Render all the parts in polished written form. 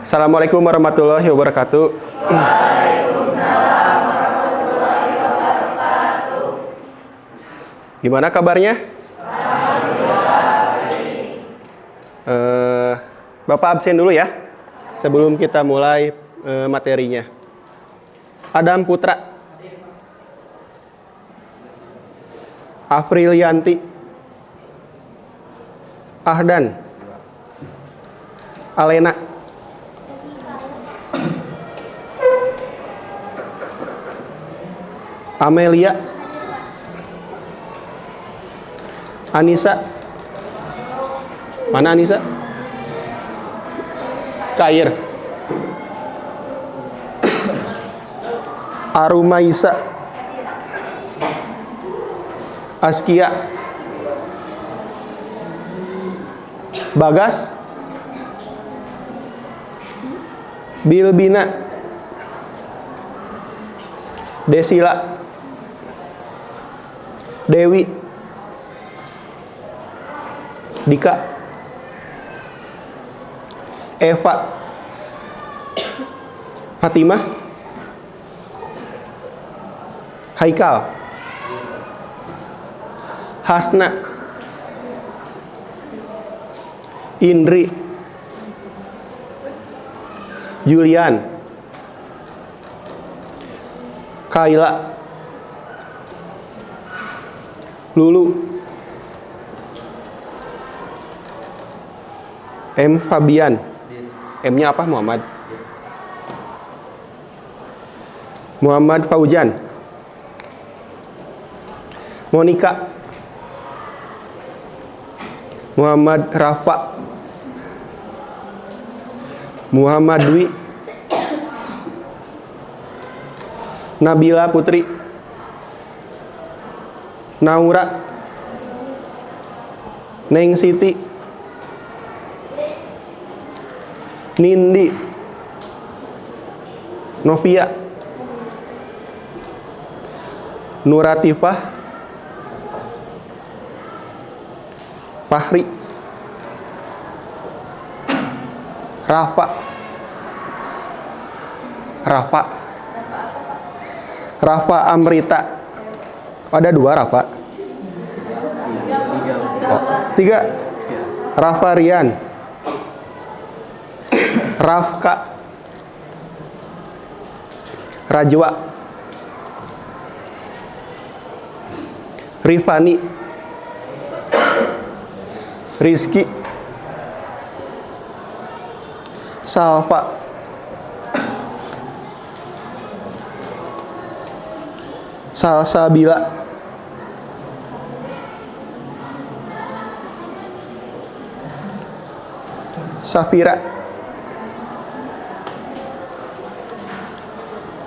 Assalamualaikum warahmatullahi wabarakatuh. Waalaikumsalam warahmatullahi wabarakatuh. Gimana kabarnya? Bapak absen dulu ya, sebelum kita mulai materinya. Adam Putra, Afrilianti, Ahdan, Alena, Amelia, Anissa. Mana Anissa? Cair. Arumaisa, Askia, Bagas, Bilbina, Desila, Dewi, Dika, Eva, Fatimah, Haikal, Hasna, Indri, Julian, Kaila, Lulu, M. Fabian. M-nya apa? Muhammad. Muhammad Fauzan, Monika, Muhammad Rafa, Muhammad Dwi, Nabila Putri, Naura, Neng Siti, Nindi, Novia, Nuratifah, Fahri, Rafa Amrita. Ada dua Rafa. Tiga. Rafa Rian, Rafka, Rajwa, Rifani, Rizky, Salva, Salsabila, Safira,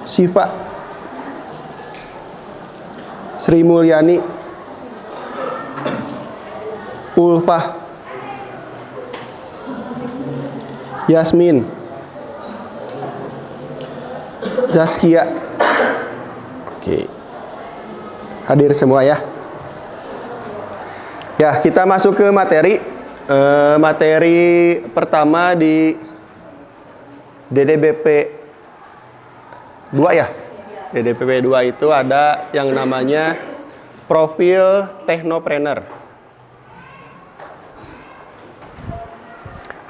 Siva, Sri Mulyani, Ulfah, Yasmin, Zaskia. Oke. Hadir semua ya. Ya, kita masuk ke materi. Materi pertama di DDBP 2 ya. DDBP 2 itu ada yang namanya profil teknopreneur.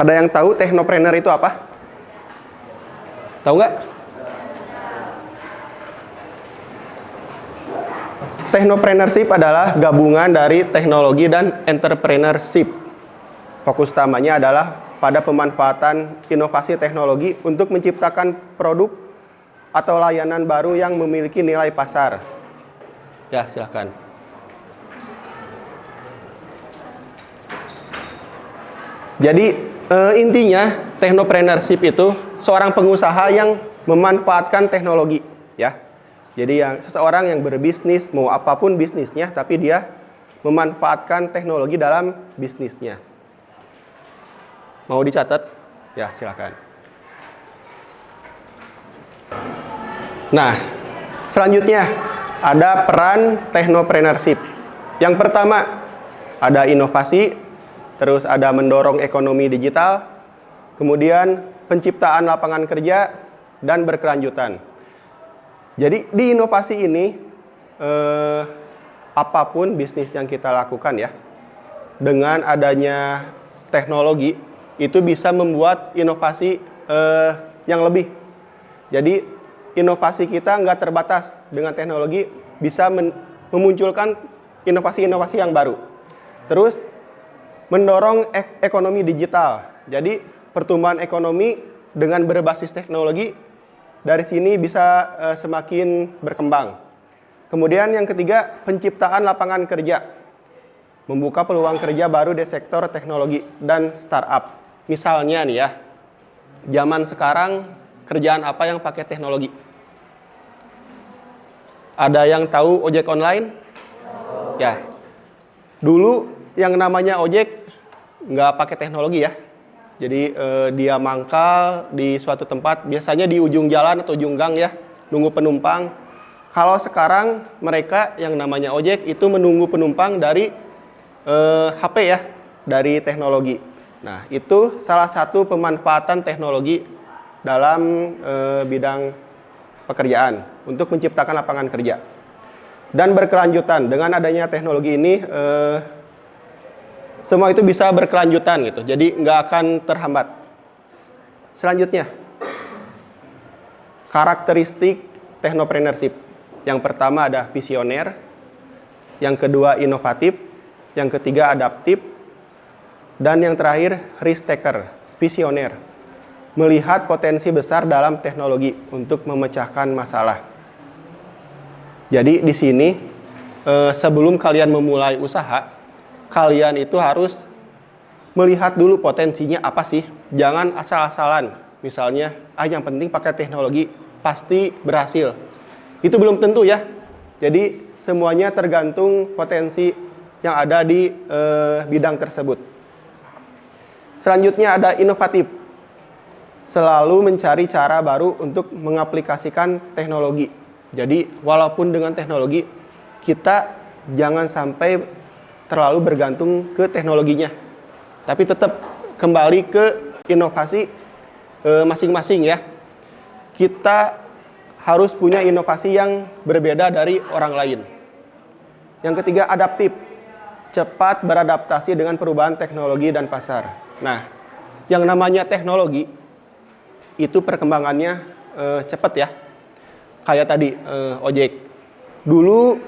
Ada yang tahu teknopreneur itu apa? Tahu nggak? Technopreneurship adalah gabungan dari teknologi dan entrepreneurship. Fokus utamanya adalah pada pemanfaatan inovasi teknologi untuk menciptakan produk atau layanan baru yang memiliki nilai pasar. Ya, silakan. Jadi intinya technopreneurship itu seorang pengusaha yang memanfaatkan teknologi, ya. Jadi seseorang yang berbisnis, mau apapun bisnisnya, tapi dia memanfaatkan teknologi dalam bisnisnya. Mau dicatat? Ya, silakan. Nah, selanjutnya ada peran technopreneurship. Yang pertama, ada inovasi, terus ada mendorong ekonomi digital, kemudian penciptaan lapangan kerja, dan berkelanjutan. Jadi di inovasi ini, apapun bisnis yang kita lakukan ya, dengan adanya teknologi, itu bisa membuat inovasi yang lebih. Jadi inovasi kita nggak terbatas dengan teknologi, bisa memunculkan inovasi-inovasi yang baru. Terus mendorong ekonomi digital. Jadi pertumbuhan ekonomi dengan berbasis teknologi dari sini bisa semakin berkembang. Kemudian yang ketiga, penciptaan lapangan kerja. Membuka peluang kerja baru di sektor teknologi dan startup. Misalnya nih ya, zaman sekarang kerjaan apa yang pakai teknologi? Ada yang tahu ojek online? Ya. Dulu yang namanya ojek nggak pakai teknologi ya. Jadi dia mangkal di suatu tempat, biasanya di ujung jalan atau ujung gang ya, nunggu penumpang. Kalau sekarang mereka yang namanya ojek itu menunggu penumpang dari HP ya, dari teknologi. Nah, itu salah satu pemanfaatan teknologi dalam bidang pekerjaan untuk menciptakan lapangan kerja. Dan berkelanjutan, dengan adanya teknologi ini semua itu bisa berkelanjutan gitu, jadi nggak akan terhambat. Selanjutnya, karakteristik technopreneurship. Yang pertama ada visioner, yang kedua inovatif, yang ketiga adaptif, dan yang terakhir risk taker, visioner. Melihat potensi besar dalam teknologi untuk memecahkan masalah. Jadi di sini sebelum kalian memulai usaha, kalian itu harus melihat dulu potensinya apa sih. Jangan asal-asalan. Misalnya, yang penting pakai teknologi pasti berhasil. Itu belum tentu ya. Jadi semuanya tergantung potensi yang ada di bidang tersebut. Selanjutnya ada inovatif. Selalu mencari cara baru untuk mengaplikasikan teknologi. Jadi walaupun dengan teknologi, kita jangan sampai terlalu bergantung ke teknologinya, tapi tetap kembali ke inovasi masing-masing ya. Kita harus punya inovasi yang berbeda dari orang lain. Yang ketiga adaptif, cepat beradaptasi dengan perubahan teknologi dan pasar. Nah, yang namanya teknologi itu perkembangannya cepat ya. Kayak tadi ojek, dulu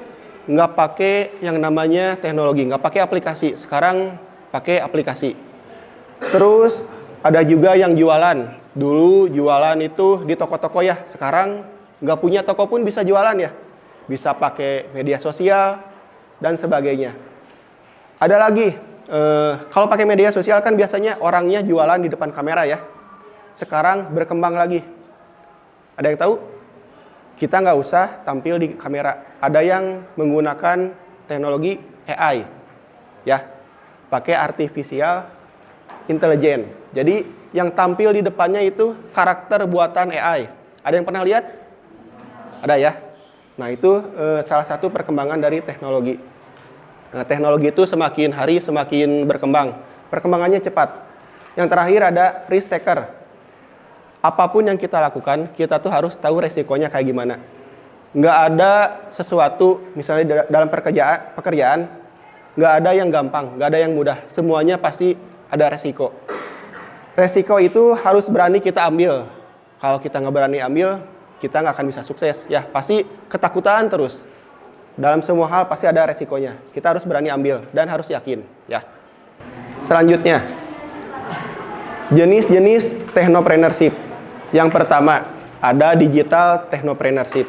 nggak pakai yang namanya teknologi, nggak pakai aplikasi. Sekarang pakai aplikasi. Terus ada juga yang jualan. Dulu jualan itu di toko-toko ya. Sekarang nggak punya toko pun bisa jualan ya. Bisa pakai media sosial dan sebagainya. Ada lagi, kalau pakai media sosial kan biasanya orangnya jualan di depan kamera ya. Sekarang berkembang lagi. Ada yang tahu? Kita nggak usah tampil di kamera. Ada yang menggunakan teknologi AI, ya, pakai artificial intelligence. Jadi yang tampil di depannya itu karakter buatan AI. Ada yang pernah lihat? Ada ya. Nah itu salah satu perkembangan dari teknologi. Nah, teknologi itu semakin hari semakin berkembang. Perkembangannya cepat. Yang terakhir ada risk taker. Apapun yang kita lakukan, kita tuh harus tahu resikonya kayak gimana. Nggak ada sesuatu, misalnya dalam pekerjaan, nggak ada yang gampang, nggak ada yang mudah. Semuanya pasti ada resiko. Resiko itu harus berani kita ambil. Kalau kita nggak berani ambil, kita nggak akan bisa sukses. Ya, pasti ketakutan terus. Dalam semua hal pasti ada resikonya. Kita harus berani ambil dan harus yakin. Ya. Selanjutnya, jenis-jenis technopreneurship. Yang pertama, ada digital technopreneurship.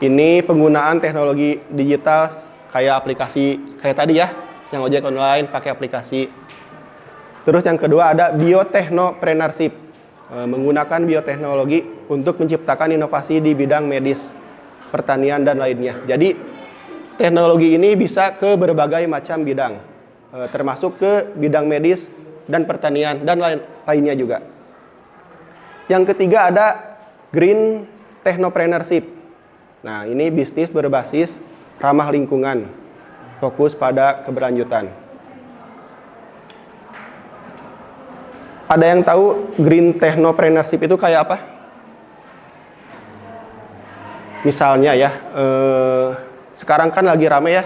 Ini penggunaan teknologi digital kayak aplikasi, kayak tadi ya, yang ojek online pakai aplikasi. Terus yang kedua ada biotechnopreneurship, menggunakan bioteknologi untuk menciptakan inovasi di bidang medis, pertanian, dan lainnya. Jadi, teknologi ini bisa ke berbagai macam bidang, termasuk ke bidang medis dan pertanian, dan lainnya juga. Yang ketiga ada green technopreneurship. Nah, ini bisnis berbasis ramah lingkungan, fokus pada keberlanjutan. Ada yang tahu green technopreneurship itu kayak apa? Misalnya ya, sekarang kan lagi rame ya,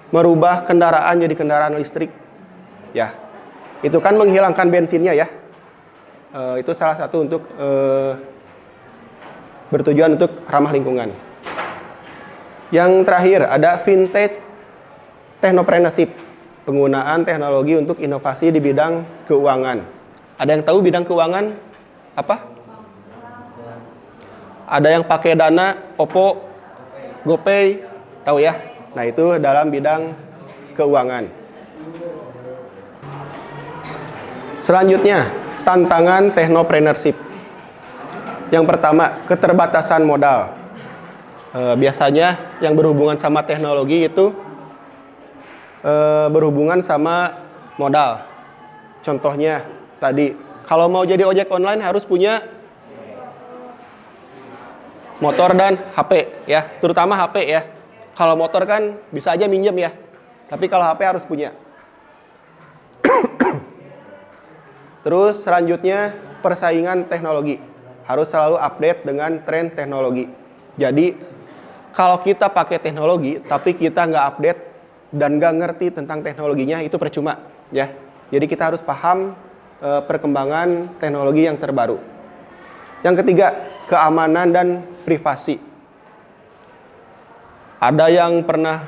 merubah kendaraan jadi kendaraan listrik. Ya, itu kan menghilangkan bensinnya ya. Itu salah satu untuk bertujuan untuk ramah lingkungan. Yang terakhir ada vintage technopreneurship, penggunaan teknologi untuk inovasi di bidang keuangan. Ada yang tahu bidang keuangan apa? Ada yang pakai Dana, OPPO, GoPay, tahu ya? Nah, itu dalam bidang keuangan. Selanjutnya, tantangan technopreneurship. Yang pertama, keterbatasan modal. Biasanya yang berhubungan sama teknologi itu berhubungan sama modal. Contohnya tadi, kalau mau jadi ojek online harus punya motor dan HP ya, terutama HP ya. Kalau motor kan bisa aja minjem ya, tapi kalau HP harus punya. Terus selanjutnya persaingan teknologi, harus selalu update dengan tren teknologi. Jadi kalau kita pakai teknologi tapi kita nggak update dan nggak ngerti tentang teknologinya, itu percuma ya. Jadi kita harus paham perkembangan teknologi yang terbaru. Yang ketiga, keamanan dan privasi. Ada yang pernah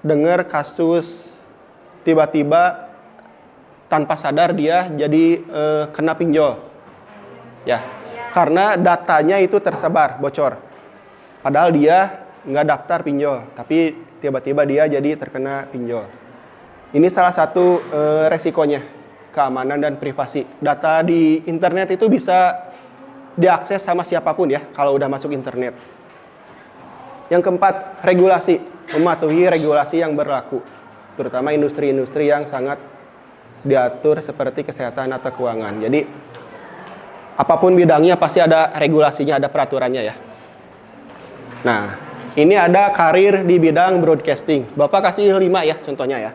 dengar kasus tiba-tiba tanpa sadar dia jadi kena pinjol ya, karena datanya itu tersebar, bocor. Padahal dia nggak daftar pinjol, tapi tiba-tiba dia jadi terkena pinjol. Ini salah satu resikonya, keamanan dan privasi. Data di internet itu bisa diakses sama siapapun ya, kalau udah masuk internet. Yang keempat, regulasi. Mematuhi regulasi yang berlaku, terutama industri-industri yang sangat diatur seperti kesehatan atau keuangan. Jadi, apapun bidangnya pasti ada regulasinya, ada peraturannya ya. Nah, ini ada karir di bidang broadcasting. Bapak kasih 5 ya contohnya ya.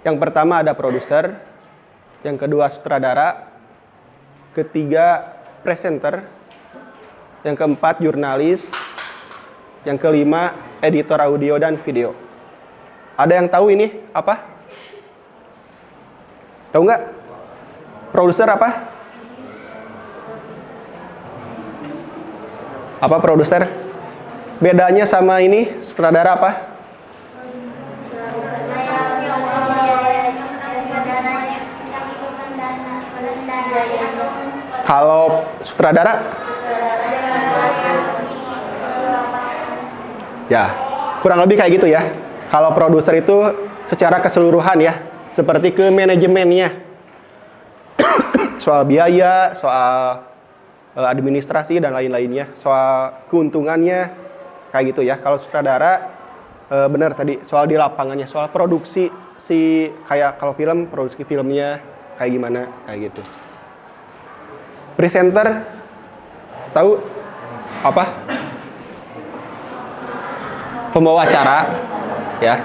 Yang pertama ada produser, yang kedua sutradara, ketiga presenter, yang keempat jurnalis, yang kelima editor audio dan video. Ada yang tahu ini apa? Tahu nggak? Produser apa? Apa produser? Bedanya sama ini sutradara apa? Kalau sutradara? Ya, kurang lebih kayak gitu ya. Kalau produser itu secara keseluruhan ya, seperti ke manajemennya. Soal biaya, soal administrasi dan lain-lainnya, soal keuntungannya, kayak gitu ya. Kalau sutradara, benar tadi, soal di lapangannya, soal produksi, kayak kalau film, produksi filmnya, kayak gimana, kayak gitu. Presenter, tahu apa? Pembawa acara, ya.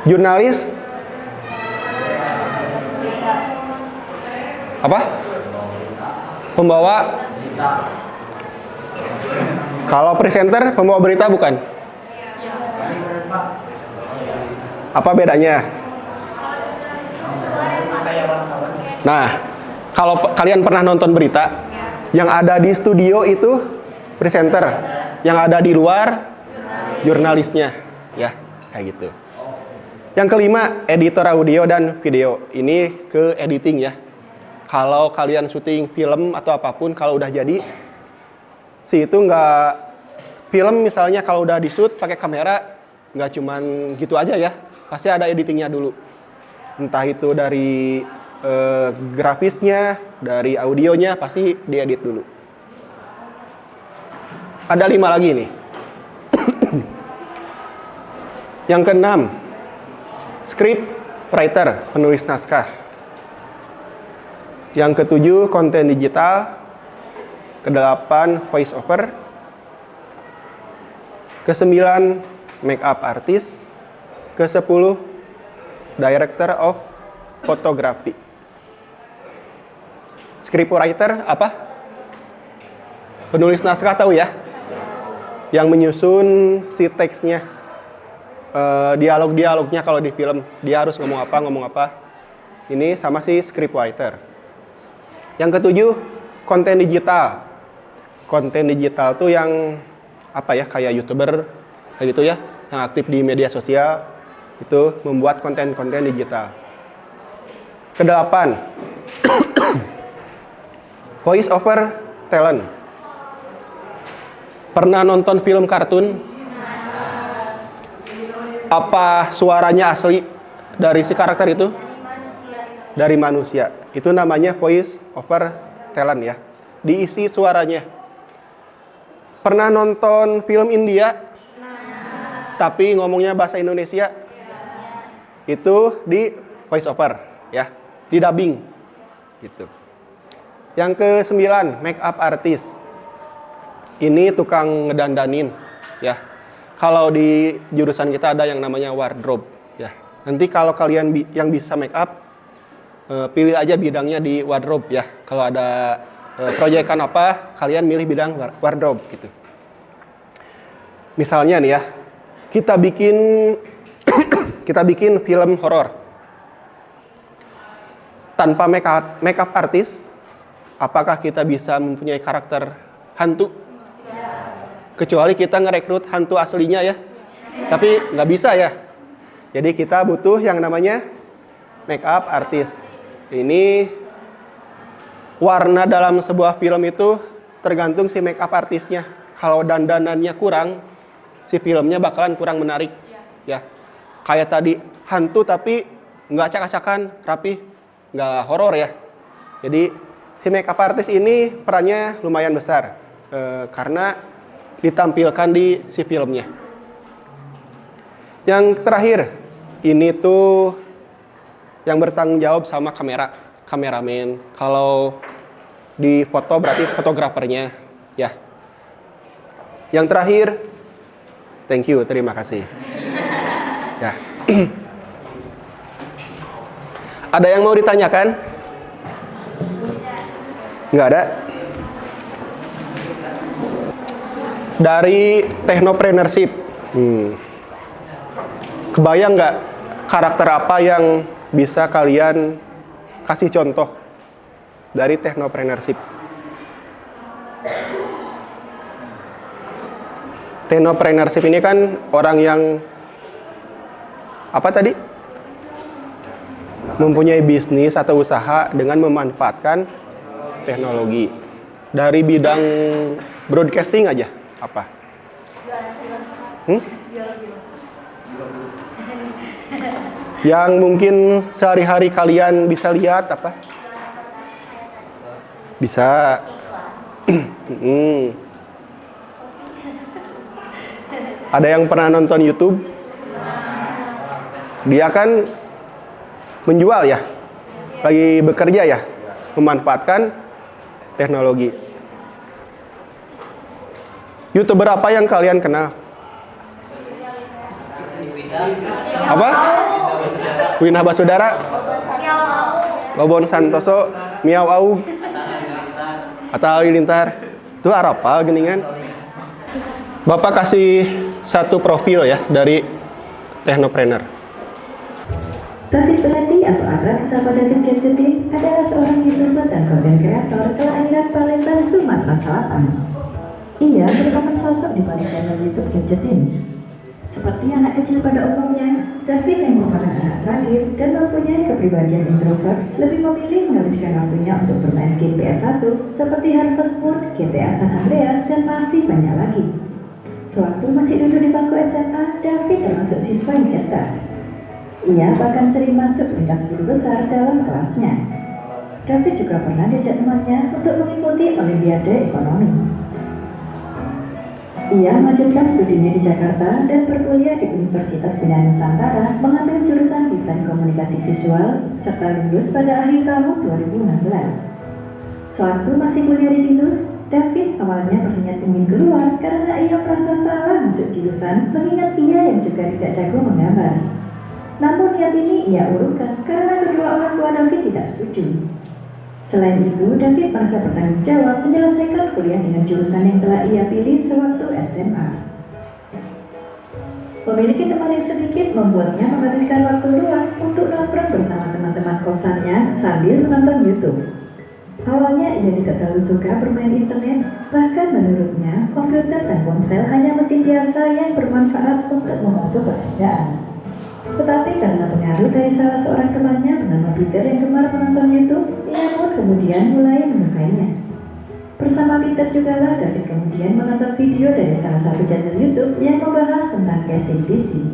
Jurnalis, apa? Pembawa. Kalau presenter, pembawa berita bukan? Apa bedanya? Nah, kalau kalian pernah nonton berita, yang ada di studio itu presenter, yang ada di luar jurnalisnya, ya, kayak gitu. Yang kelima, editor audio dan video. Ini ke editing ya. Kalau kalian syuting film atau apapun, kalau udah jadi, itu nggak, film misalnya kalau udah di-shoot pakai kamera, nggak cuman gitu aja ya, pasti ada editingnya dulu. Entah itu dari grafisnya, dari audionya, pasti diedit dulu. Ada 5 lagi nih. Yang keenam, script writer, penulis naskah. Yang ketujuh, konten digital. Kedelapan, voice over. Kesembilan, makeup artist. Ke-10, director of photography. Scriptwriter apa? Penulis naskah, tahu ya? Yang menyusun si teksnya, dialog-dialognya kalau di film. Dia harus ngomong apa. Ini sama si scriptwriter. Yang ketujuh, konten digital. Konten digital tuh yang apa ya, kayak YouTuber, kayak gitu ya, yang aktif di media sosial, itu membuat konten-konten digital. Kedelapan, voice over talent. Pernah nonton film kartun? Apa suaranya asli dari si karakter itu? Dari manusia. Itu namanya voice over talent ya. Diisi suaranya. Pernah nonton film India? Tapi ngomongnya bahasa Indonesia? Itu di voice over ya, di dubbing gitu. Yang ke-9, make up artist. Ini tukang ngedandanin ya. Kalau di jurusan kita ada yang namanya wardrobe ya. Nanti kalau kalian yang bisa make up, pilih aja bidangnya di wardrobe ya. Kalau ada proyekan apa, kalian milih bidang wardrobe gitu. Misalnya nih ya, kita bikin film horor tanpa make up artist. Apakah kita bisa mempunyai karakter hantu? Kecuali kita ngerekrut hantu aslinya ya. Tapi nggak bisa ya. Jadi kita butuh yang namanya make up artist. Ini warna dalam sebuah film itu tergantung si make up artisnya. Kalau dandanannya kurang, si filmnya bakalan kurang menarik ya. Kayak tadi hantu tapi nggak acak-acakan, rapi, nggak horor ya. Jadi si make up artist ini perannya lumayan besar karena ditampilkan di si filmnya. Yang terakhir, ini tuh yang bertanggung jawab sama kameramen. Kalau di foto berarti fotografernya ya. Yang terakhir, thank you, terima kasih. Ya. Ada yang mau ditanyakan? Nggak ada? Dari technopreneurship, kebayang nggak karakter apa yang bisa kalian kasih contoh dari technopreneurship? Technopreneurship ini kan orang yang apa tadi? Mempunyai bisnis atau usaha dengan memanfaatkan teknologi. Dari bidang broadcasting aja. Apa? Yang mungkin sehari-hari kalian bisa lihat apa? Bisa. Ada yang pernah nonton YouTube? Dia kan menjual ya, lagi bekerja ya, memanfaatkan teknologi. YouTuber apa yang kalian kenal? Apa? Wina Basudara, Bobon Santoso, Miao Au, Atta Halilintar. Itu Arapal geningan. Bapak kasih satu profil ya dari technopreneur. David Brady atau akrab disapa David Gadgetin adalah seorang YouTuber dan konten kreator kelahiran Palembang, Sumatera Selatan. Ia merupakan sosok di balik channel YouTube Gadgetin. Seperti anak kecil pada umumnya, David yang merupakan anak terakhir dan mempunyai kepribadian introvert lebih memilih menghabiskan waktunya untuk bermain game PS1 seperti Harvest Moon, GTA San Andreas, dan masih banyak lagi. Sewaktu masih duduk di bangku SMA, David termasuk siswa yang cerdas. Ia bahkan sering masuk peringkat 10 besar dalam kelasnya. David juga pernah diajak temannya untuk mengikuti Olimpiade Ekonomi. Ia melanjutkan studinya di Jakarta dan berkuliah di Universitas Bina Nusantara mengambil jurusan Desain Komunikasi Visual serta lulus pada akhir tahun 2016. Sewaktu masih kuliah di BINUS, David awalnya berniat ingin keluar karena ia merasa salah masuk jurusan mengingat ia yang juga tidak jago menggambar. Namun niat ini ia urungkan karena kedua orang tua David tidak setuju. Selain itu, David merasa bertanggung jawab menyelesaikan kuliah dengan jurusan yang telah ia pilih sewaktu SMA. Memiliki teman yang sedikit membuatnya menghabiskan waktu luang untuk nongkrong bersama teman-teman kosannya sambil menonton YouTube. Awalnya ia tidak terlalu suka bermain internet, bahkan menurutnya komputer dan ponsel hanya mesin biasa yang bermanfaat untuk membantu pekerjaan. Tetapi karena pengaruh dari salah seorang temannya bernama Peter yang gemar menonton YouTube, ia pun kemudian mulai menyukainya. Bersama Peter jugalah David kemudian menonton video dari salah satu channel YouTube yang membahas tentang casing PC.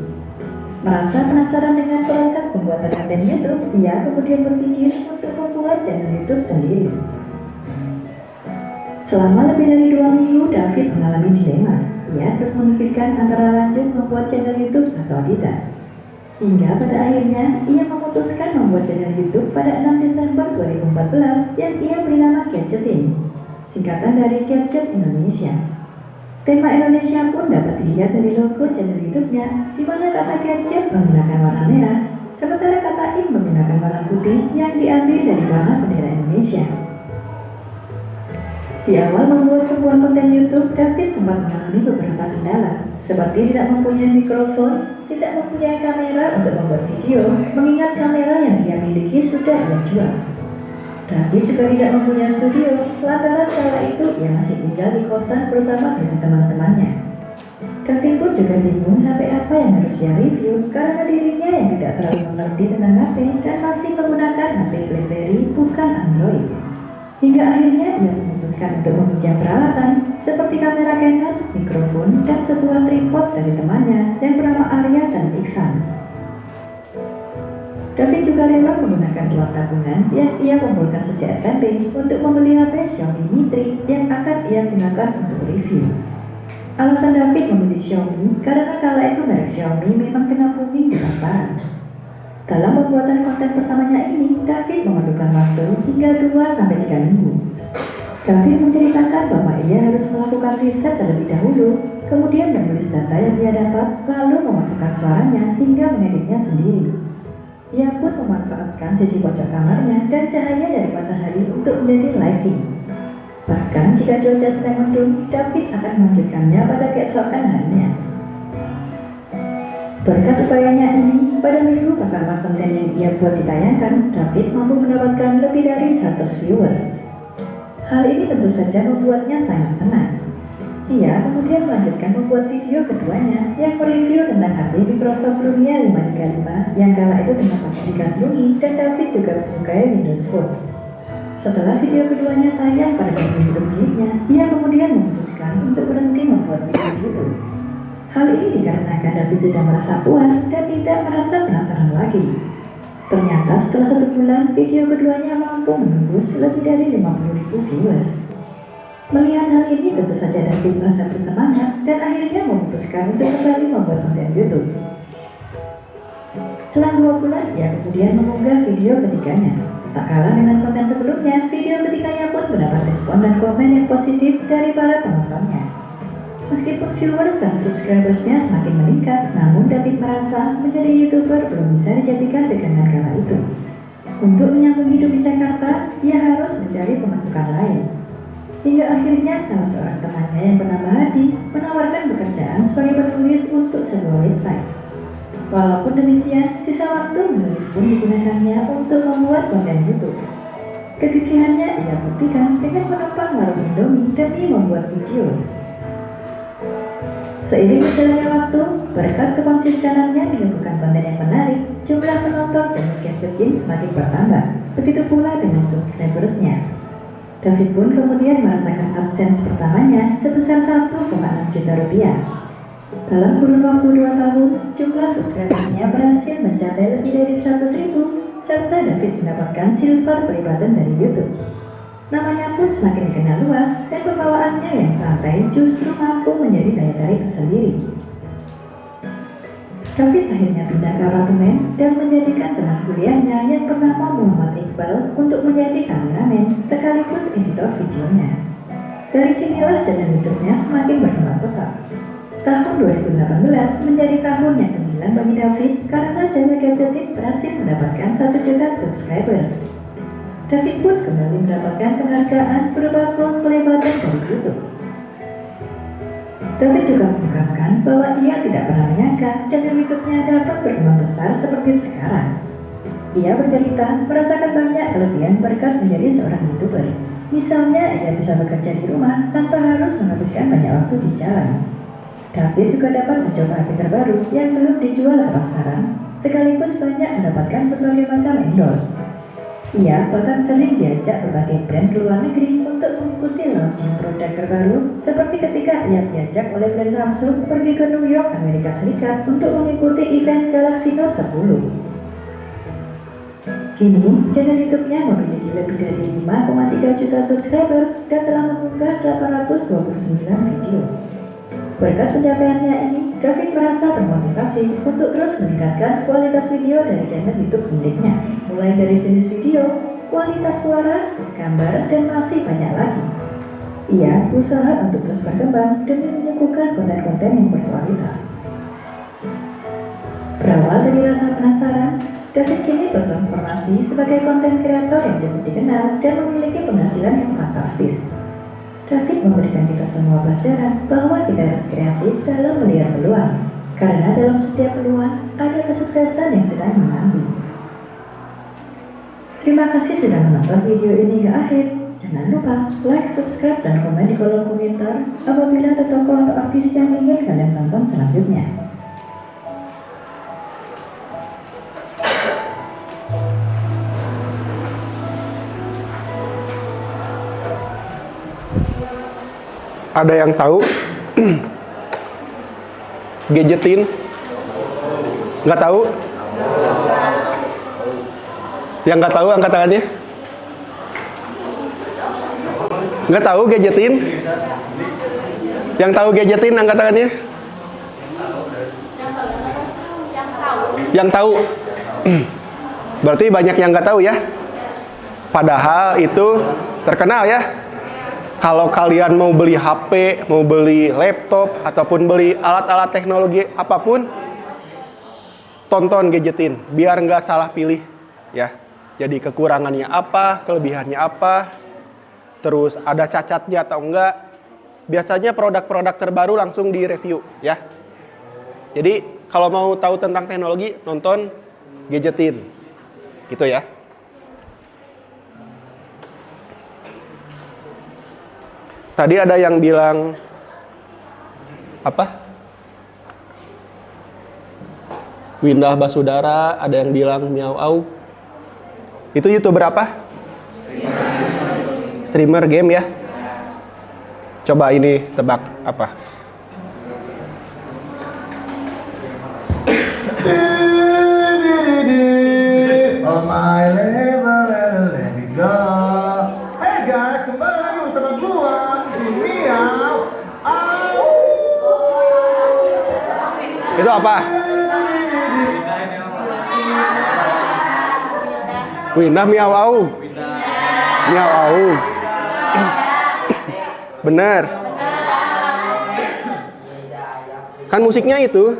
Merasa penasaran dengan proses pembuatan konten YouTube, ia kemudian berpikir untuk membuat channel YouTube sendiri. Selama lebih dari 2 minggu, David mengalami dilema. Ia terus memikirkan antara lanjut membuat channel YouTube atau tidak. Hingga pada akhirnya, ia memutuskan membuat channel YouTube pada 6 Desember 2014 yang ia beri nama Gadgetin, singkatan dari Gadget Indonesia. Tema Indonesia pun dapat dilihat dari logo channel YouTube-nya, di mana kata gadget menggunakan warna merah, sementara kata in menggunakan warna putih yang diambil dari warna bendera Indonesia. Di awal membuat sebuah konten YouTube, David sempat mengalami beberapa kendala, seperti tidak mempunyai mikrofon, tidak mempunyai kamera untuk membuat video, mengingat kamera yang ia miliki sudah ia jual. David juga tidak mempunyai studio, lantaran kala itu ia masih tinggal di kosan bersama dengan teman-temannya. David pun juga bingung HP apa yang harus ia review karena dirinya yang tidak terlalu mengerti tentang HP dan masih menggunakan HP BlackBerry bukan Android. Hingga akhirnya ia memutuskan untuk meminjam peralatan seperti kamera Canon, mikrofon, dan sebuah tripod dari temannya yang bernama Arya dan Iksan. David juga rela menggunakan uang tabungan yang ia kumpulkan sejak SMP untuk membeli HP Xiaomi Mi 3 yang akan ia gunakan untuk review. Alasan David memilih Xiaomi karena kala itu merek Xiaomi memang tengah booming di pasaran. Dalam pembuatan konten pertamanya ini, David memerlukan waktu hingga 2-3 minggu. David menceritakan bahwa ia harus melakukan riset terlebih dahulu, kemudian menulis data yang ia dapat, lalu memasukkan suaranya hingga mengeditnya sendiri. Ia pun memanfaatkan sisi pojok kamarnya dan cahaya dari matahari untuk menjadi lighting. Bahkan jika cuaca sedang mendung, David akan melanjutkannya pada keesokan harinya. Berkat upayanya ini, pada minggu pertama konten yang ia buat ditayangkan, David mampu mendapatkan lebih dari 100 viewers. Hal ini tentu saja membuatnya sangat senang. Ia kemudian melanjutkan membuat video keduanya yang mereview tentang HP Microsoft Lumia 535 yang kala itu tengah pakai digandrungi dan David juga menyukai Windows Phone. Setelah video keduanya tayang pada channel YouTube miliknya, ia kemudian memutuskan untuk berhenti membuat video YouTube. Hal ini dikarenakan David sudah merasa puas dan tidak merasa penasaran lagi. Ternyata setelah 1 bulan, video keduanya mampu menembus lebih dari 50.000 viewers. Melihat hal ini, tentu saja David merasa bersemangat dan akhirnya memutuskan untuk kembali membuat konten YouTube. Selang 2 bulan, ia kemudian mengunggah video ketiganya. Tak kalah dengan konten sebelumnya, video ketiganya pun mendapat respon dan komen yang positif dari para penontonnya. Meskipun viewers dan subscribersnya semakin meningkat, namun David merasa menjadi YouTuber belum bisa dijadikan pegangan kala itu. Untuk menyambung hidup di Jakarta, ia harus mencari pemasukan lain. Hingga akhirnya salah seorang temannya yang bernama Hadi menawarkan pekerjaan sebagai penulis untuk sebuah website. Walaupun demikian, sisa waktu menulis pun digunakannya untuk membuat konten YouTube. Kegigihannya ia buktikan dengan menumpang warung Indomie demi membuat video. Seiring berjalannya waktu, berkat kekonsistenannya menyuguhkan konten yang menarik, jumlah penonton channel Gadgetin semakin bertambah, begitu pula dengan subscribersnya. David pun kemudian merasakan AdSense pertamanya sebesar 1,6 juta rupiah. Dalam kurun waktu 2 tahun, jumlah subscribersnya berhasil mencapai lebih dari 100.000, serta David mendapatkan silver play button dari YouTube. Namanya pun semakin dikenal luas dan pembawaannya yang santai justru mampu menjadi daya tarik tersendiri. David akhirnya pindah ke apartemen dan menjadikan teman kuliahnya yang bernama Muhammad Iqbal untuk menjadi kameramen sekaligus editor videonya. Dari sinilah channel YouTube-nya semakin berkembang pesat. Tahun 2018 menjadi tahun yang gemilang bagi David karena channel Gadgetin berhasil mendapatkan 1 juta subscribers. David pun kembali mendapatkan penghargaan berupa playback dari YouTube. David juga mengungkapkan bahwa ia tidak pernah menyangka channel YouTube-nya dapat berkembang besar seperti sekarang. Ia bercerita merasakan banyak kelebihan berkat menjadi seorang YouTuber. Misalnya, ia bisa bekerja di rumah tanpa harus menghabiskan banyak waktu di jalan. David juga dapat mencoba HP terbaru yang belum dijual ke pasaran, sekaligus banyak mendapatkan berbagai macam endorse. Ia bahkan sering diajak berbagai brand ke luar negeri untuk mengikuti launching produk terbaru, seperti ketika ia diajak oleh brand Samsung pergi ke New York, Amerika Serikat untuk mengikuti event Galaxy Note 10. Kini, channel YouTube-nya memiliki lebih dari 5,3 juta subscribers dan telah mengunggah 829 video. Berkat pencapaiannya ini, David merasa termotivasi untuk terus meningkatkan kualitas video dari channel YouTube miliknya, mulai dari jenis video, kualitas suara, gambar, dan masih banyak lagi. Ia berusaha untuk terus berkembang demi menyuguhkan konten-konten yang berkualitas. Berawal dari rasa penasaran, David kini bertransformasi sebagai konten kreator yang cukup dikenal dan memiliki penghasilan yang fantastis. David memberikan kita semua pelajaran bahwa kita harus kreatif dalam melihat peluang, karena dalam setiap peluang ada kesuksesan yang sedang menanti. Terima kasih sudah menonton video ini hingga akhir. Jangan lupa like, subscribe, dan komen di kolom komentar apabila ada tokoh atau artis yang ingin kalian tonton selanjutnya. Ada yang tahu gadgetin? Nggak tahu? Yang nggak tahu angkat tangannya. Nggak tahu gadgetin? Yang tahu gadgetin angkat tangannya. Yang tahu? Berarti banyak yang nggak tahu ya. Padahal itu terkenal ya. Kalau kalian mau beli HP, mau beli laptop, ataupun beli alat-alat teknologi apapun, tonton gadgetin, biar nggak salah pilih, ya. Jadi kekurangannya apa, kelebihannya apa, terus ada cacatnya atau enggak. Biasanya produk-produk terbaru langsung direview, ya. Jadi kalau mau tahu tentang teknologi, nonton gadgetin, gitu ya. Tadi ada yang bilang apa? Windah Basudara, ada yang bilang Miao Au. Itu YouTuber apa? Streamer game ya. Coba ini tebak apa? Oh my level, let it go. Hey guys, kembali lagi bersama gua si Miao. Itu apa? Windah Miao Au. Miao Au. Bener. Kan musiknya itu.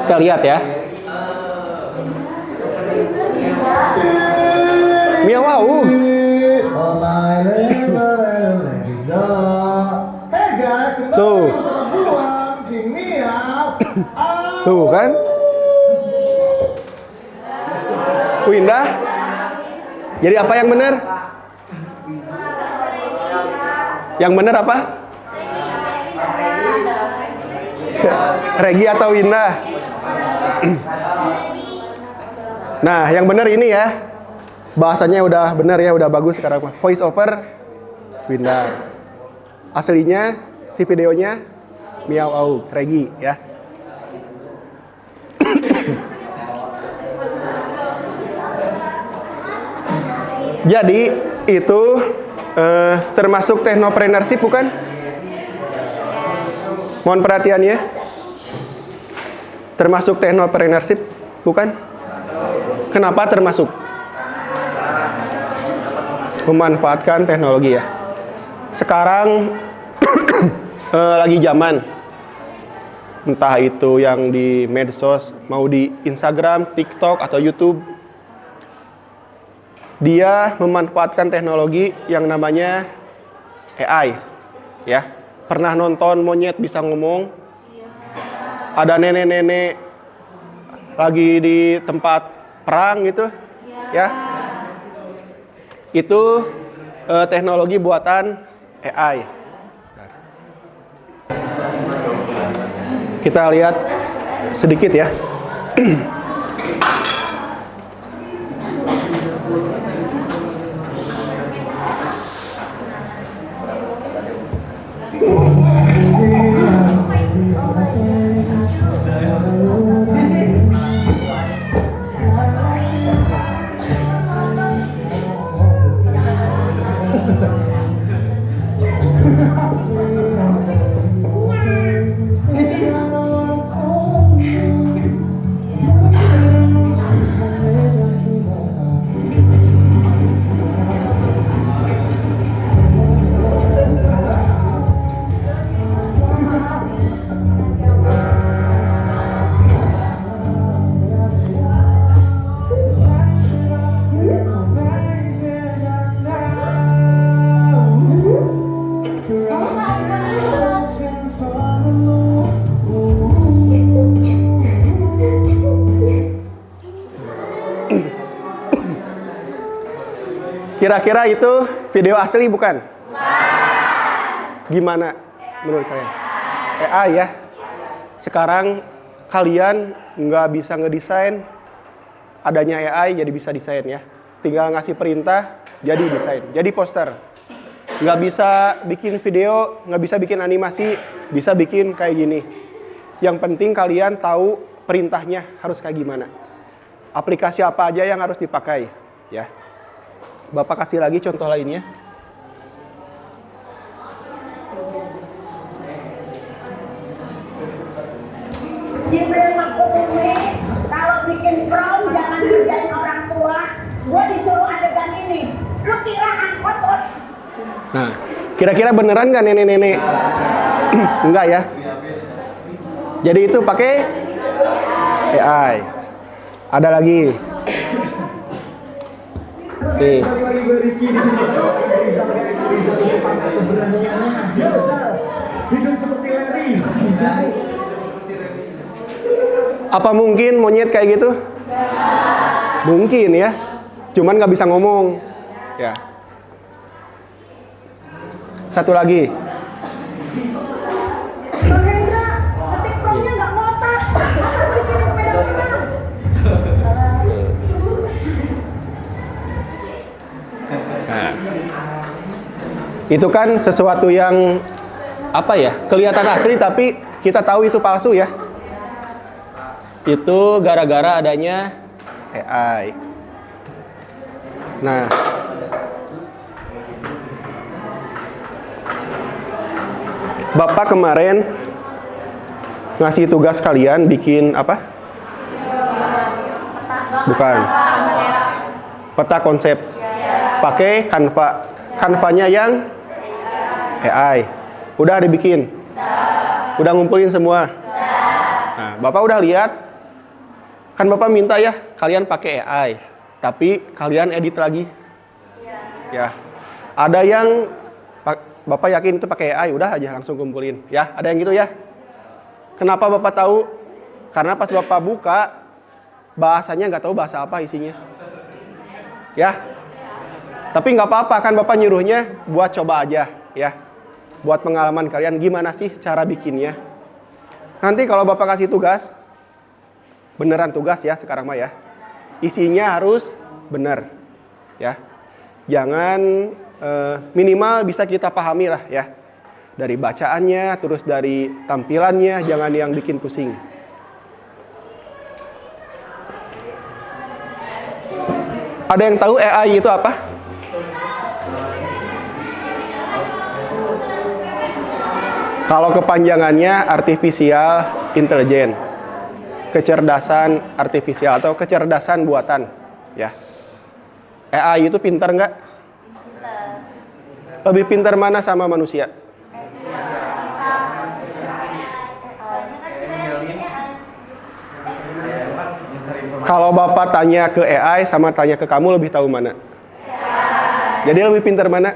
Kita lihat ya. Miao Au. Oh my level, let it go. Hey guys, kembali Tuh. lagi bersama gua si Miao. Tuh kan? Windah. Jadi apa yang benar? Yang benar apa? Regi atau Windah? Nah, yang benar ini ya. Bahasanya udah benar ya, udah bagus sekarang. Voice over Windah. Aslinya si videonya Miao Au, Regi ya. Jadi itu termasuk technopreneurship bukan? Mohon perhatian ya. Termasuk technopreneurship bukan? Kenapa termasuk? Memanfaatkan teknologi ya. Sekarang lagi zaman Entah itu yang di medsos, mau di Instagram, TikTok, atau YouTube. Dia memanfaatkan teknologi yang namanya AI. Ya, pernah nonton monyet bisa ngomong? Ada nenek-nenek lagi di tempat perang gitu, ya. Itu teknologi buatan AI. Kita lihat sedikit ya. Kira-kira itu video asli bukan? Gimana menurut kalian? AI ya. Sekarang kalian nggak bisa ngedesain, adanya AI jadi bisa desain ya. Tinggal ngasih perintah, jadi desain, jadi poster. Nggak bisa bikin video, nggak bisa bikin animasi, bisa bikin kayak gini. Yang penting kalian tahu perintahnya harus kayak gimana. Aplikasi apa aja yang harus dipakai ya. Bapak kasih lagi contoh lainnya. Jibril Makumi, kalau bikin prom jangan kerjain orang tua. Gue disuruh adegan ini. Lu kira angkot? Nah, kira-kira beneran nggak nenek-nenek? Enggak ya. Jadi itu pakai AI. Ada lagi. Nih. Apa mungkin monyet kayak gitu? Mungkin ya. Cuman nggak bisa ngomong. Ya. Satu lagi. Bang Hendra, ngetik promnya nggak ngotak. Masa gue dikirim ke medan perang? Nah, itu kan sesuatu yang apa ya, kelihatan asli tapi kita tahu itu palsu ya. Itu gara-gara adanya AI. Nah, Bapak kemarin ngasih tugas kalian bikin apa? Bukan. Peta konsep. Pakai Canva. Canva-nya yang AI. Udah dibikin? Udah ngumpulin semua? Nah, Bapak udah lihat? Kan Bapak minta ya, kalian pakai AI. Tapi kalian edit lagi. Ya. Ada yang Bapak yakin itu pakai AI, udah aja langsung kumpulin. Ya, ada yang gitu ya? Kenapa Bapak tahu? Karena pas Bapak buka, bahasanya nggak tahu bahasa apa isinya. Ya. Tapi nggak apa-apa, kan Bapak nyuruhnya buat coba aja, ya. Buat pengalaman kalian, gimana sih cara bikinnya. Nanti kalau Bapak kasih tugas, beneran tugas ya sekarang mah ya. Isinya harus bener, ya. Jangan minimal bisa kita pahami lah ya. Dari bacaannya, terus dari tampilannya, jangan yang bikin pusing. Ada yang tahu AI itu apa? Kalau kepanjangannya artificial intelligence, kecerdasan artifisial atau kecerdasan buatan, ya. AI itu pintar nggak? Lebih pintar mana sama manusia? Kalau Bapak tanya ke AI sama tanya ke kamu, lebih tahu mana? Jadi lebih pintar mana?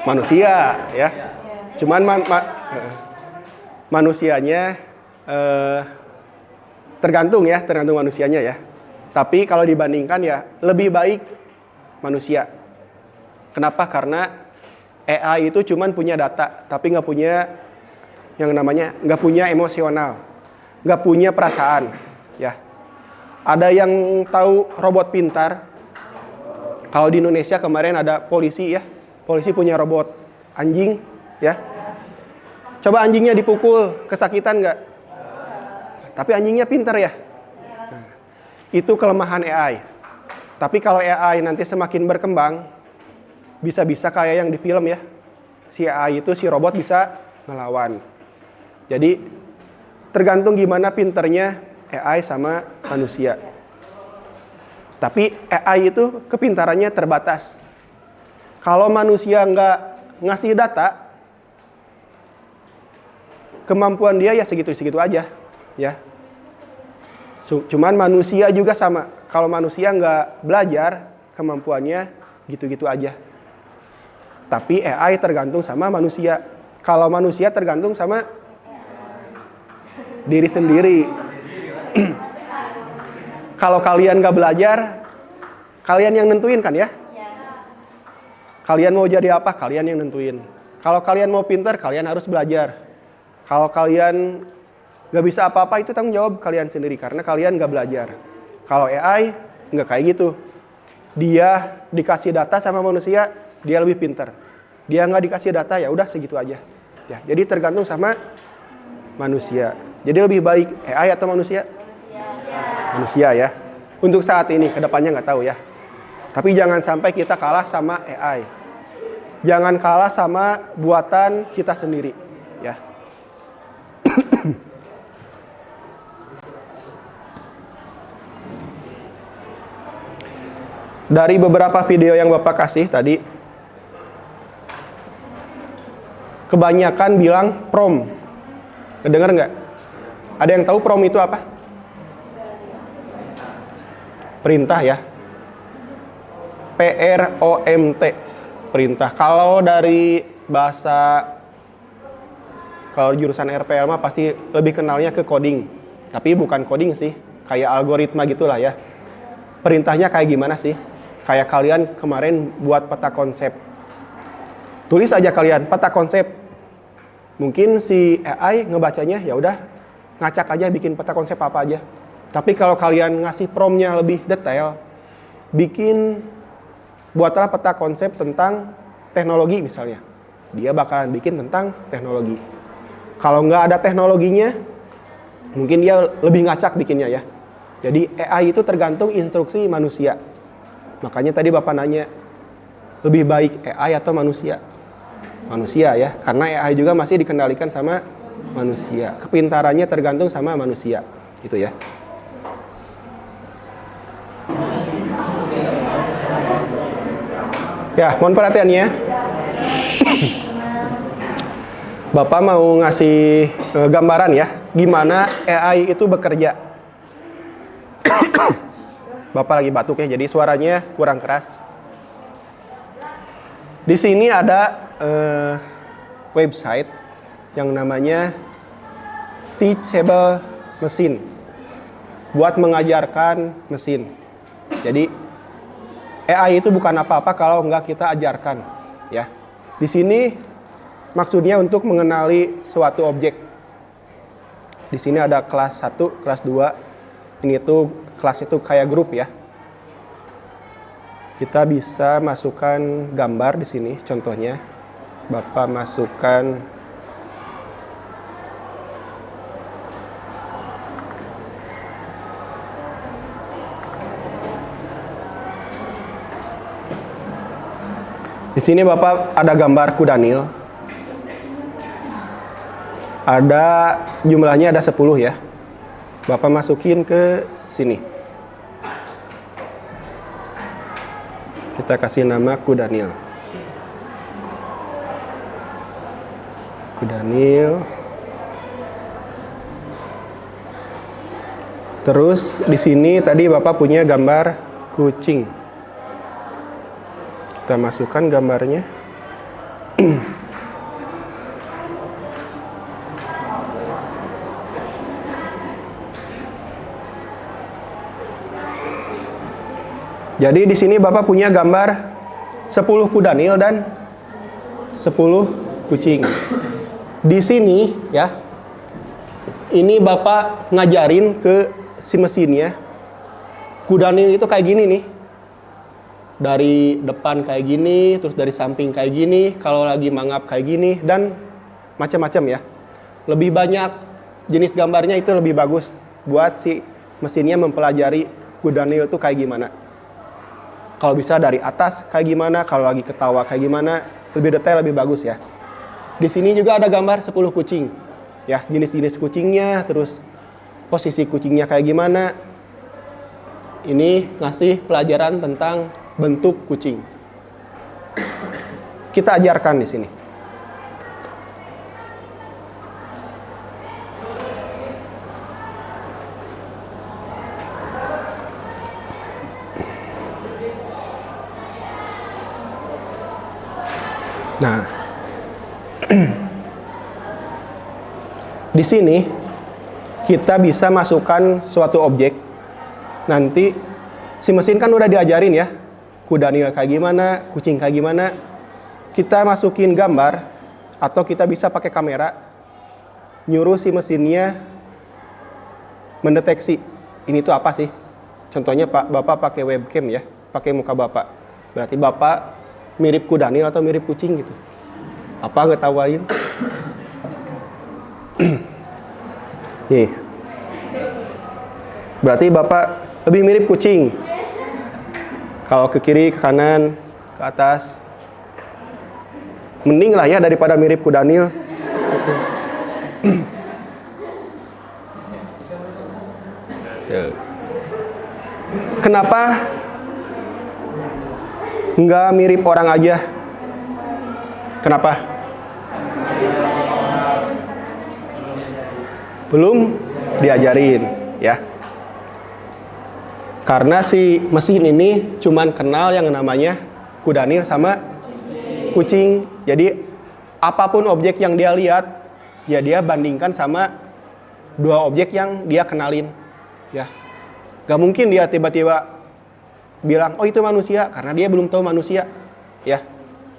Manusia, ya. Cuman manusianya tergantung manusianya ya. Tapi kalau dibandingkan ya lebih baik manusia. Kenapa? Karena AI itu cuman punya data, tapi nggak punya yang namanya nggak punya emosional, nggak punya perasaan, ya. Ada yang tahu robot pintar? Kalau di Indonesia kemarin ada polisi ya, polisi punya robot anjing, ya. Coba anjingnya dipukul, kesakitan nggak? Tapi anjingnya pintar ya. Itu kelemahan AI. Tapi kalau AI nanti semakin berkembang, bisa-bisa kayak yang di film ya. Si AI itu, si robot bisa melawan. Jadi tergantung gimana pinternya AI sama manusia. Tapi AI itu kepintarannya terbatas. Kalau manusia nggak ngasih data, kemampuan dia ya segitu-segitu aja, ya. Cuman manusia juga sama. Kalau manusia nggak belajar, kemampuannya gitu-gitu aja. Tapi AI tergantung sama manusia. Kalau manusia tergantung sama diri sendiri. Kalau kalian nggak belajar, kalian yang nentuin kan ya? Kalian mau jadi apa? Kalian yang nentuin. Kalau kalian mau pintar, kalian harus belajar. Kalau kalian nggak bisa apa-apa, itu tanggung jawab kalian sendiri karena kalian nggak belajar. Kalau AI nggak kayak gitu. Dia dikasih data sama manusia, dia lebih pintar. Dia nggak dikasih data, ya udah segitu aja. Ya, jadi tergantung sama manusia. Jadi lebih baik AI atau manusia? Manusia ya. Untuk saat ini, kedepannya nggak tahu ya. Tapi jangan sampai kita kalah sama AI. Jangan kalah sama buatan kita sendiri, ya. Dari beberapa video yang Bapak kasih tadi, kebanyakan bilang prom. Dengar nggak? Ada yang tahu prom itu apa? Perintah ya. PROMT, perintah. Kalau dari bahasa, kalau jurusan RPL mah pasti lebih kenalnya ke coding. Tapi bukan coding sih, kayak algoritma gitulah ya. Perintahnya kayak gimana sih? Kayak kalian kemarin buat peta konsep. Tulis aja kalian peta konsep. Mungkin si AI ngebacanya ya udah ngacak aja bikin peta konsep apa aja. Tapi kalau kalian ngasih promptnya lebih detail, buatlah peta konsep tentang teknologi misalnya. Dia bakalan bikin tentang teknologi. Kalau nggak ada teknologinya, mungkin dia lebih ngacak bikinnya ya. Jadi AI itu tergantung instruksi manusia. Makanya tadi Bapak nanya, lebih baik AI atau manusia? Manusia ya, karena AI juga masih dikendalikan sama manusia. Kepintarannya tergantung sama manusia, gitu ya. Ya, mohon perhatiannya. Bapak mau ngasih gambaran ya, gimana AI itu bekerja. Bapak lagi batuk ya, jadi suaranya kurang keras. Di sini ada website yang namanya Teachable Machine, buat mengajarkan mesin. Jadi AI itu bukan apa-apa kalau nggak kita ajarkan, ya. Di sini maksudnya untuk mengenali suatu objek. Di sini ada kelas 1, kelas 2. Ini tuh kelas itu kayak grup ya. Kita bisa masukkan gambar di sini. Contohnya, Bapak masukkan di sini Bapak ada gambar kudanil. Ada jumlahnya ada 10 ya. Bapak masukin ke sini. Kita kasih nama kudanil. Kudanil. Terus di sini tadi Bapak punya gambar kucing. Kita masukkan gambarnya. Jadi di sini Bapak punya gambar 10 kuda nil dan 10 kucing. Di sini ya, ini Bapak ngajarin ke si mesinnya, kuda nil itu kayak gini nih. Dari depan kayak gini, terus dari samping kayak gini, kalau lagi mangap kayak gini, dan macam-macam ya. Lebih banyak jenis gambarnya itu lebih bagus buat si mesinnya mempelajari kuda nil itu kayak gimana. Kalau bisa dari atas kayak gimana, kalau lagi ketawa kayak gimana, lebih detail, lebih bagus ya. Di sini juga ada gambar 10 kucing. Ya, jenis-jenis kucingnya, terus posisi kucingnya kayak gimana. Ini ngasih pelajaran tentang bentuk kucing. Kita ajarkan di sini. Nah, di sini kita bisa masukkan suatu objek. Nanti si mesin kan udah diajarin ya, kuda nil kayak gimana, kucing kayak gimana. Kita masukin gambar, atau kita bisa pakai kamera, nyuruh si mesinnya mendeteksi ini tuh apa sih. Contohnya Bapak pakai webcam ya, pakai muka Bapak. Berarti Bapak mirip kuda nil atau mirip kucing gitu. Apa ngetawain? Nih. Berarti Bapak lebih mirip kucing. Kalau ke kiri, ke kanan, ke atas. Mending lah ya daripada mirip kuda nil. Kenapa nggak mirip orang aja? Kenapa? Belum diajarin ya. Karena si mesin ini cuman kenal yang namanya kuda nil sama kucing. Jadi apapun objek yang dia lihat, ya dia bandingkan sama dua objek yang dia kenalin. Ya, gak mungkin dia tiba-tiba bilang, oh itu manusia, karena dia belum tahu manusia. Ya,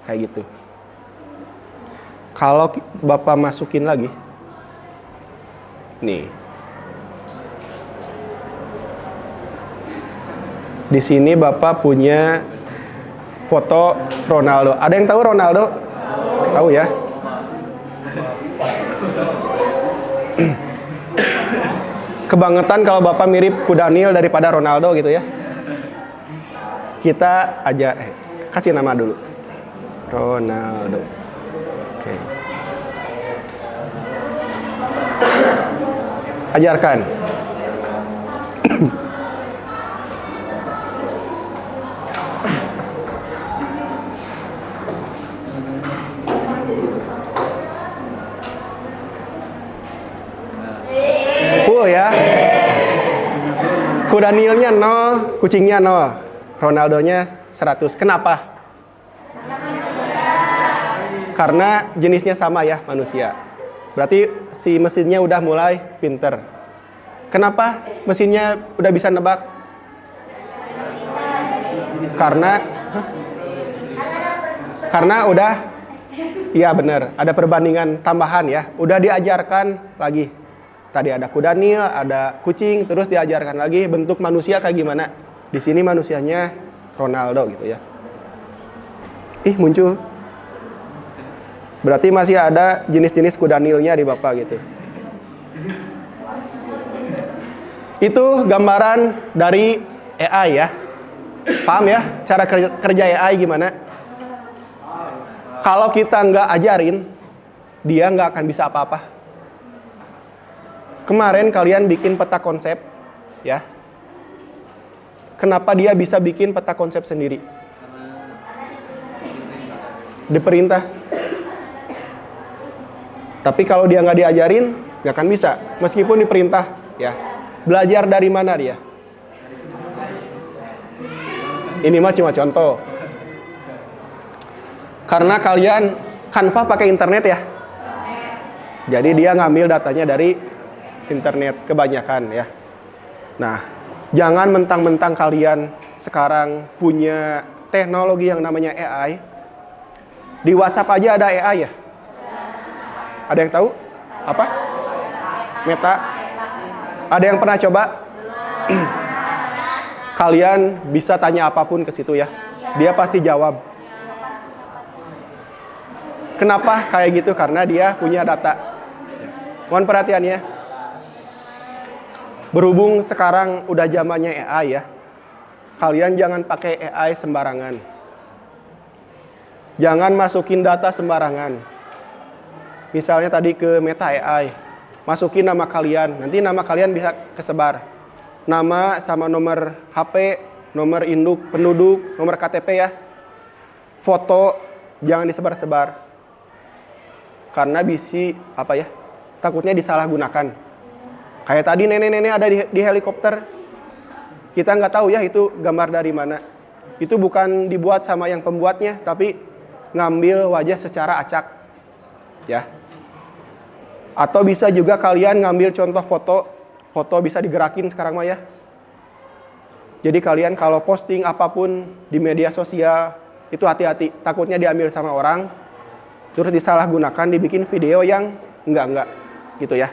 kayak gitu. Kalau Bapak masukin lagi, nih. Di sini Bapak punya foto Ronaldo. Ada yang tahu Ronaldo? Tahu ya? Kebangetan kalau Bapak mirip kuda nil daripada Ronaldo gitu ya. Kita aja kasih nama dulu. Ronaldo. Oke. Ajarkan. Full ya. Kuda nilnya 0, kucingnya 0. Ronaldonya 100. Kenapa? Karena jenisnya sama ya, manusia. Berarti si mesinnya udah mulai pinter. Kenapa mesinnya udah bisa nebak? Karena udah, iya bener, ada perbandingan tambahan ya. Udah diajarkan lagi. Tadi ada kuda nil, ada kucing, terus diajarkan lagi bentuk manusia kayak gimana. Di sini manusianya Ronaldo gitu ya. Ih, muncul. Berarti masih ada jenis-jenis kuda nilnya di Bapak gitu. Itu gambaran dari AI ya. Paham ya cara kerja AI gimana? Kalau kita nggak ajarin, dia nggak akan bisa apa-apa. Kemarin kalian bikin peta konsep ya. Kenapa dia bisa bikin peta konsep sendiri? Diperintah. Tapi kalau dia nggak diajarin, nggak akan bisa. Meskipun diperintah, ya. Belajar dari mana dia? Ini mah cuma contoh. Karena kalian Canva pakai internet ya. Jadi dia ngambil datanya dari internet kebanyakan ya. Nah, jangan mentang-mentang kalian sekarang punya teknologi yang namanya AI. Di WhatsApp aja ada AI ya? Ada yang tahu? Apa? Meta. Ada yang pernah coba? Kalian bisa tanya apapun ke situ ya. Dia pasti jawab. Kenapa kayak gitu? Karena dia punya data. Mohon perhatiannya. Berhubung sekarang udah zamannya AI ya. Kalian jangan pakai AI sembarangan. Jangan masukin data sembarangan. Misalnya tadi ke Meta AI. Masukin nama kalian. Nanti nama kalian bisa kesebar. Nama sama nomor HP, nomor induk penduduk, nomor KTP ya. Foto jangan disebar-sebar. Karena bisa takutnya disalahgunakan. Kayak tadi nenek-nenek ada di helikopter. Kita nggak tahu ya itu gambar dari mana. Itu bukan dibuat sama yang pembuatnya, tapi ngambil wajah secara acak. Ya. Atau bisa juga kalian ngambil contoh foto bisa digerakin sekarang mah ya. Jadi kalian kalau posting apapun di media sosial itu hati-hati, takutnya diambil sama orang terus disalahgunakan dibikin video yang enggak gitu ya.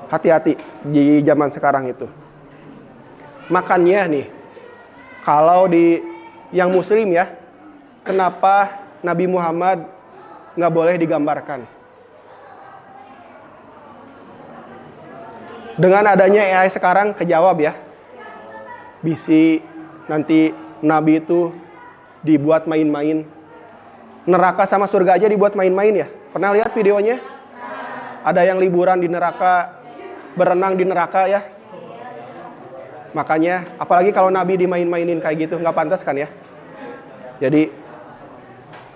Hati-hati di zaman sekarang itu. Makanya nih kalau di yang muslim ya, kenapa Nabi Muhammad nggak boleh digambarkan? Dengan adanya AI sekarang kejawab ya. Bisi nanti Nabi itu dibuat main-main. Neraka sama surga aja dibuat main-main ya. Pernah lihat videonya? Ada yang liburan di neraka, berenang di neraka ya. Makanya apalagi kalau Nabi dimain-mainin kayak gitu, nggak pantas kan ya. Jadi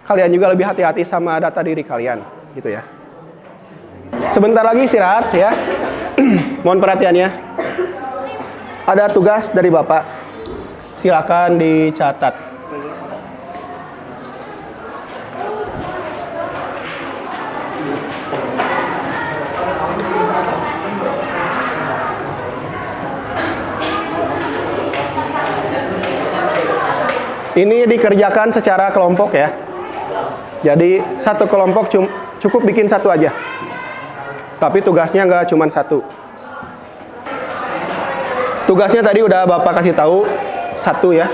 kalian juga lebih hati-hati sama data diri kalian gitu ya. Sebentar lagi istirahat ya. Mohon perhatiannya. Ada tugas dari Bapak. Silakan dicatat. Ini dikerjakan secara kelompok ya. Jadi satu kelompok cukup bikin satu aja. Tapi tugasnya nggak cuma satu. Tugasnya tadi udah Bapak kasih tahu satu ya.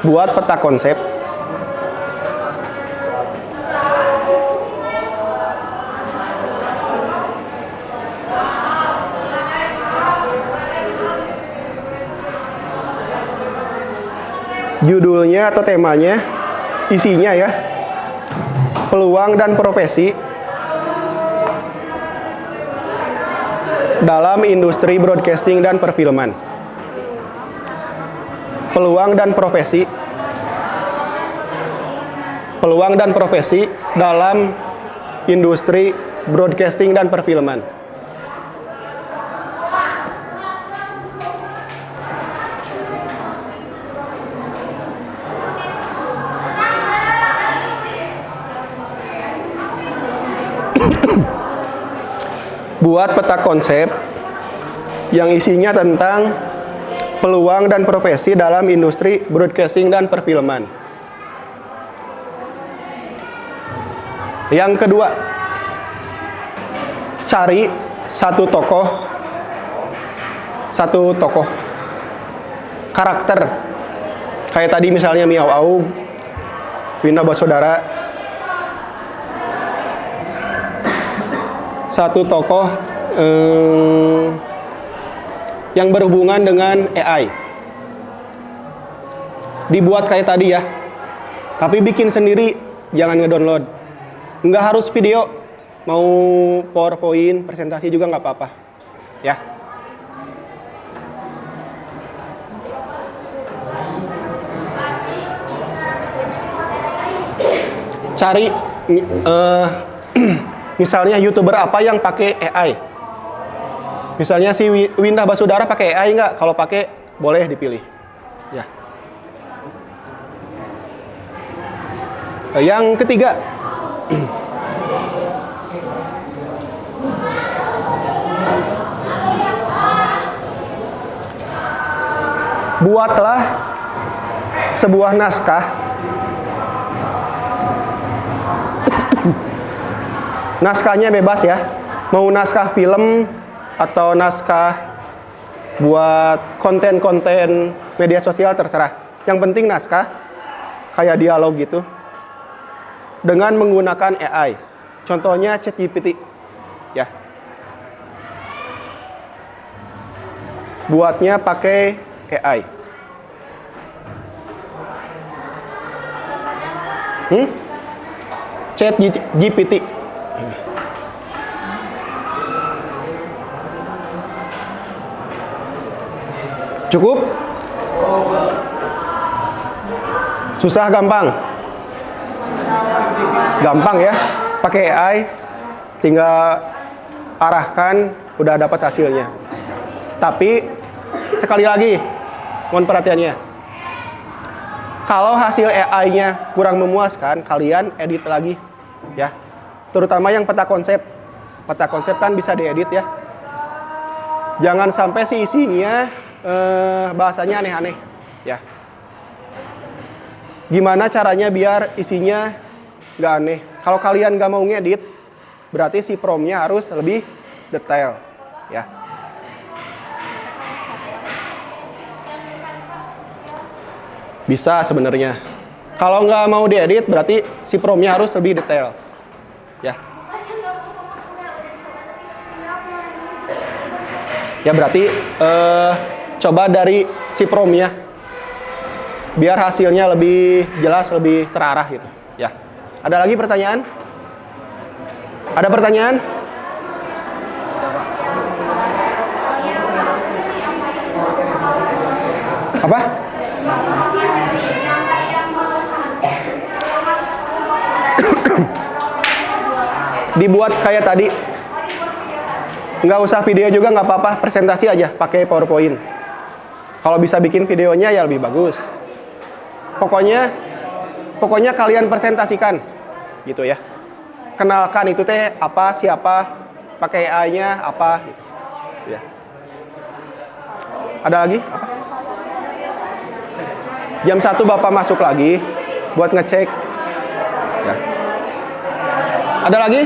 Buat peta konsep. Judulnya atau temanya, isinya ya. Peluang dan profesi dalam industri broadcasting dan perfilman. Peluang dan profesi dalam industri broadcasting dan perfilman. Buat peta konsep yang isinya tentang peluang dan profesi dalam industri broadcasting dan perfilman. Yang kedua, cari satu tokoh karakter. Kayak tadi misalnya Miao Aung, Wina Basodara. Satu tokoh yang berhubungan dengan AI. Dibuat kayak tadi ya. Tapi bikin sendiri, jangan ngedownload. Nggak harus video, mau PowerPoint, presentasi juga nggak apa-apa. Ya. Cari misalnya YouTuber apa yang pakai AI. Misalnya si Windah Basudara pakai AI nggak? Kalau pakai, boleh dipilih. Ya. Yang ketiga, buatlah sebuah naskah naskahnya bebas ya, mau naskah film atau naskah buat konten-konten media sosial terserah. Yang penting naskah kayak dialog gitu dengan menggunakan AI. Contohnya ChatGPT ya. Buatnya pakai AI. ChatGPT. Cukup? Susah gampang? Gampang ya. Pakai AI, tinggal arahkan, udah dapat hasilnya. Tapi sekali lagi, mohon perhatiannya. Kalau hasil AI-nya kurang memuaskan, kalian edit lagi ya. Terutama yang peta konsep. Peta konsep kan bisa diedit ya. Jangan sampai si isinya bahasanya aneh-aneh ya. Gimana caranya biar isinya nggak aneh? Kalau kalian nggak mau ngedit, berarti si promptnya harus lebih detail ya. Bisa sebenarnya. Kalau nggak mau diedit, berarti si promptnya harus lebih detail ya. Ya berarti coba dari si promptnya biar hasilnya lebih jelas, lebih terarah gitu ya. Ada lagi pertanyaan? Ada pertanyaan? Apa? Dibuat kayak tadi. Nggak usah video juga nggak apa-apa, presentasi aja pakai PowerPoint. Kalau bisa bikin videonya ya lebih bagus. Pokoknya kalian presentasikan gitu ya. Kenalkan itu teh apa, siapa, pakai AI-nya apa gitu. Ya. Ada lagi? Apa? Jam 1 Bapak masuk lagi buat ngecek. Ya. Ada lagi?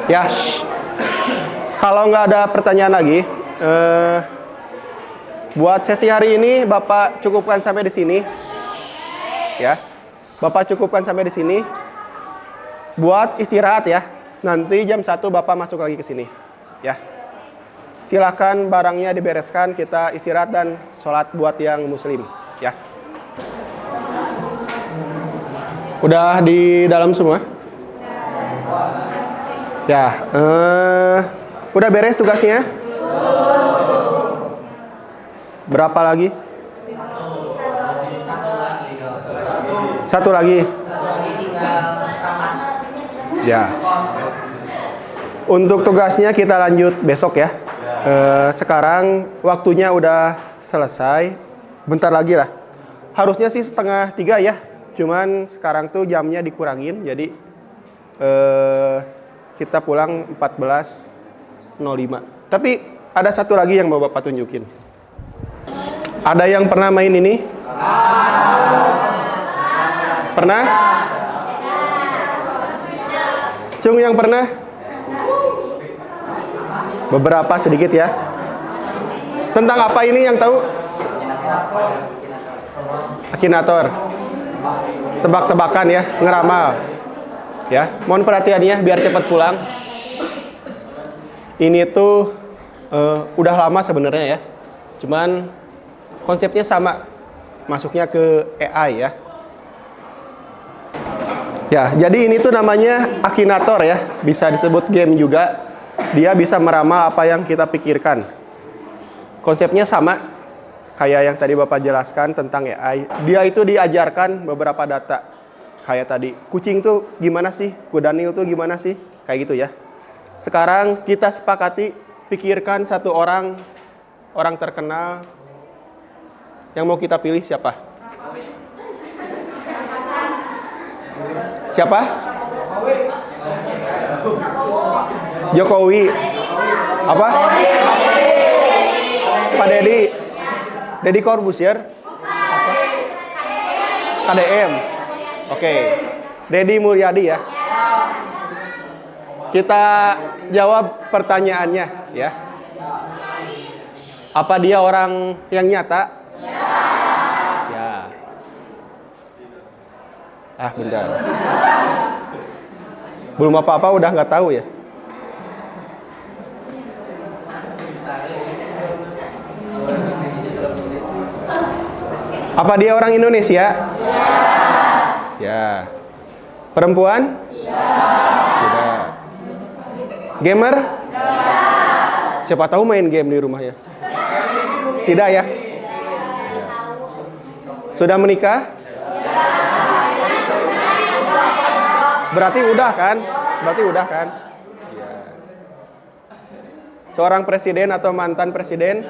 Ya. Kalau nggak ada pertanyaan lagi, buat sesi hari ini Bapak cukupkan sampai di sini. Ya. Bapak cukupkan sampai di sini. Buat istirahat ya. Nanti jam 1 Bapak masuk lagi ke sini. Ya. Silahkan barangnya dibereskan, kita istirahat dan sholat buat yang muslim. Ya. Udah di dalam semua? Ya. Udah beres tugasnya? Berapa lagi? Satu lagi. Ya. Untuk tugasnya kita lanjut besok ya. Sekarang waktunya udah selesai. Bentar lagi lah. Harusnya sih 2:30 ya. Cuman sekarang tuh jamnya dikurangin. Jadi kita pulang 14:05. Tapi ada satu lagi yang mau Bapak tunjukin. Ada yang pernah main ini? Pernah? Cung yang pernah? Beberapa sedikit ya. Tentang apa ini yang tahu? Akinator. Tebak-tebakan ya, ngeramal. Ya, mohon perhatiannya biar cepat pulang. Ini tuh udah lama sebenarnya ya. Cuman konsepnya sama. Masuknya ke AI ya. Ya, jadi ini tuh namanya Akinator ya. Bisa disebut game juga. Dia bisa meramal apa yang kita pikirkan. Konsepnya sama kayak yang tadi Bapak jelaskan tentang AI. Dia itu diajarkan beberapa data. Kayak tadi, kucing tuh gimana sih? Kudanil tuh gimana sih? Kayak gitu ya. Sekarang kita sepakati, pikirkan satu orang terkenal yang mau kita pilih siapa? Siapa? Jokowi. Apa? Pak Deddy Corbuzier. KDM. Oke. Deddy Mulyadi ya. Kita jawab pertanyaannya ya. Apa dia orang yang nyata? Ya. Bentar. Belum apa-apa udah nggak tahu ya. Apa dia orang Indonesia? Ya. Perempuan? Tidak. Gamer? Siapa tahu main game di rumahnya? Tidak ya? Sudah menikah? Berarti udah kan? Ya. Seorang presiden atau mantan presiden?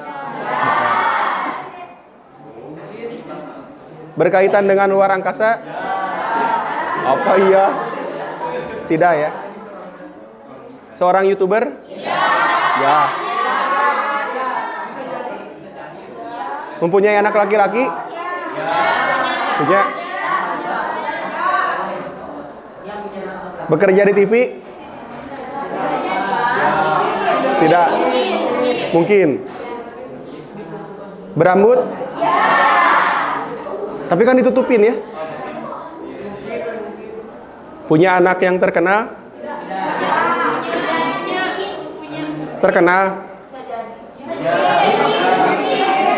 Berkaitan dengan luar angkasa? Apa iya? Tidak ya? Seorang YouTuber? Ya. Mempunyai anak laki-laki? Punya. Bekerja di TV? Tidak. Mungkin. Berambut? Tapi kan ditutupin ya. Punya anak yang terkenal? Terkenal?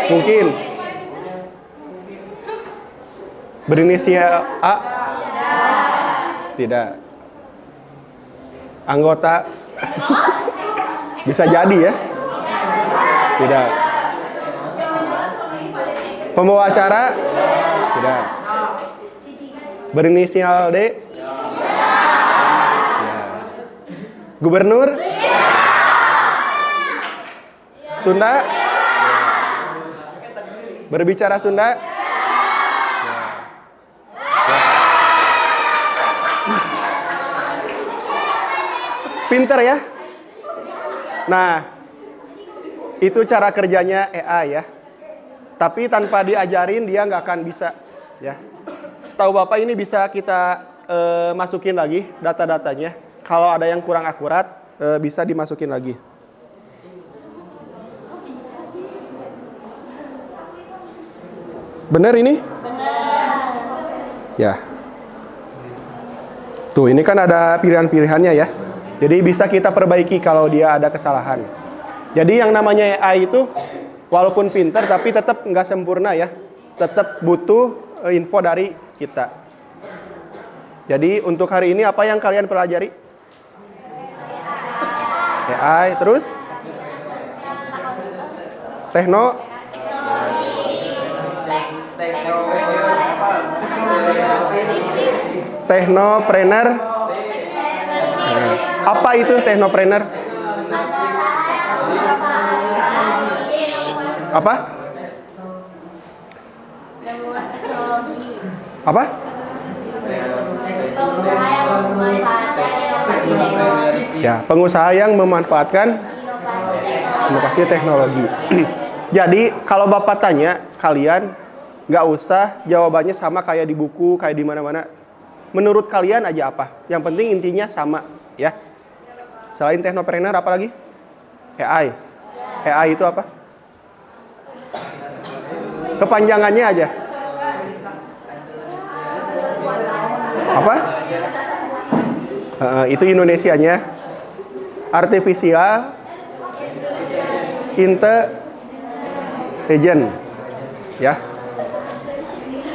Mungkin. Berinisial A? Tidak. Anggota? Bisa jadi ya? Tidak. Pembawa acara? Tidak. Berinisial D? Ya. Gubernur? Sunda? Berbicara Sunda? Pinter ya? Nah, itu cara kerjanya AI ya. Tapi tanpa diajarin dia nggak akan bisa ya. Setahu Bapak ini bisa kita masukin lagi data-datanya. Kalau ada yang kurang akurat bisa dimasukin lagi. Benar ini? Benar. Ya. Tuh ini kan ada pilihan-pilihannya ya. Jadi bisa kita perbaiki kalau dia ada kesalahan. Jadi yang namanya AI itu walaupun pintar tapi tetap nggak sempurna ya. Tetap butuh info dari kita. Jadi untuk hari ini apa yang kalian pelajari? AI, terus? Teknopreneur. Apa itu teknopreneur? Apa? Apa? Ya, pengusaha yang memanfaatkan inovasi teknologi. Jadi, kalau Bapak tanya, kalian nggak usah jawabannya sama kayak di buku, kayak di mana-mana. Menurut kalian aja apa? Yang penting intinya sama, ya. Selain teknopreneur, apa lagi? AI. AI itu apa? Kepanjangannya aja. Apa? Itu Indonesianya. Artificial Intelligence. Ya.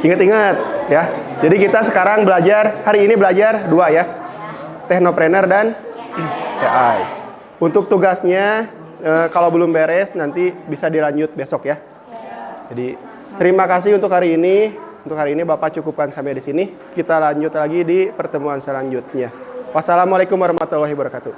Ingat-ingat ya. Jadi kita sekarang belajar, hari ini belajar dua ya. Teknopreneur dan AI. Untuk tugasnya kalau belum beres nanti bisa dilanjut besok ya. Jadi terima kasih untuk hari ini. Untuk hari ini Bapak cukupkan sampai di sini. Kita lanjut lagi di pertemuan selanjutnya. Wassalamualaikum warahmatullahi wabarakatuh.